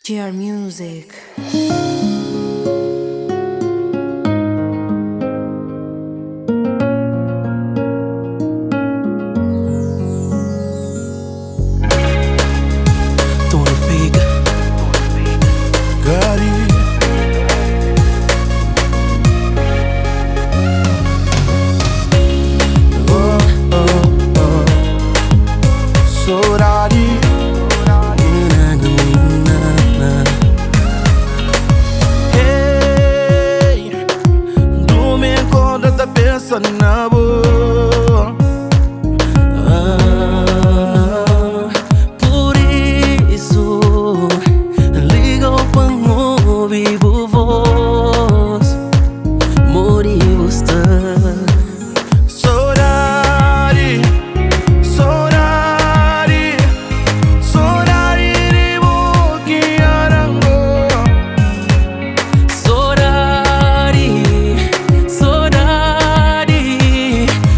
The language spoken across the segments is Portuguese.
GR Music. Tony Figa, Gotti. Oh, oh, oh. Saudade. Hey, domingo quando tá pensando na boa. Por isso ligo para ouvir voz, morir você. Saudade, saudade, saudade de Boquiarango. Saudade, saudade,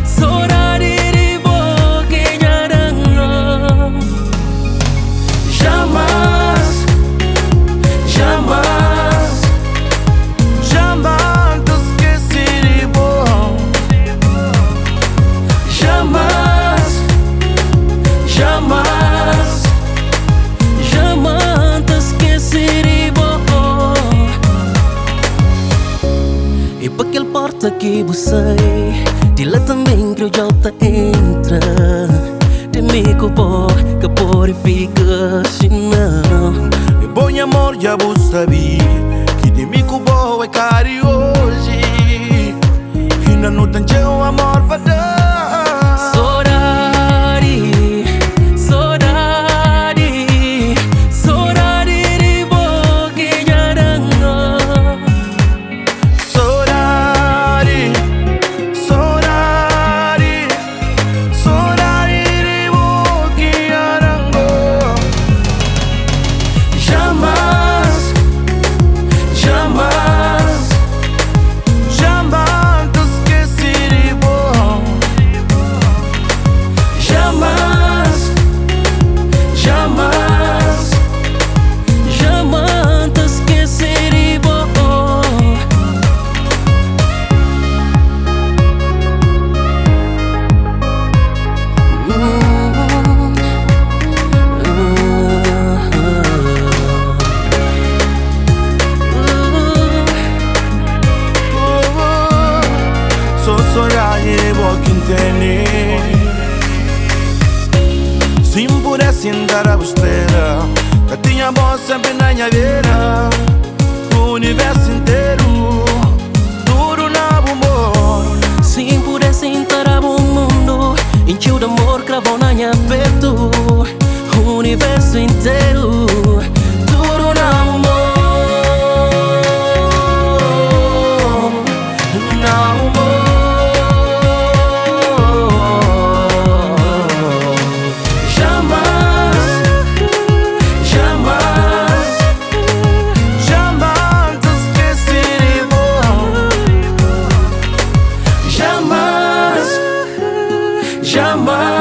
saudade de Boquiarango. Jamais, jamais, jamais te esquecerei, bom. Jamais, jamais, jamais te esquecerei, bom. E para aquele porta que você de lá também que eu já te entra. De mim que purifica não. E bom amor já vou saber que de mim que boa é cari hoje. Ainda não tem teu amor para dar. Saudade, saudade, saudade de Boquiarango. Saudade, saudade, saudade de Boquiarango. Jamais, jamais, jamais te esquecerei, bom. Jamais, jamais, jamais te esquecerei, bom. Só ganhei boca entender. Se eu pudesse andar à espera, eu tinha voz sempre na minha vida. O universo inteiro, tudo na amor. Se eu pudesse entrar no mundo, encheu de amor, cravou na minha peito. O universo inteiro, tudo na amor. Na amor. Jamais, jamais, jamais te esquecerei, bom. Jamais, jamais.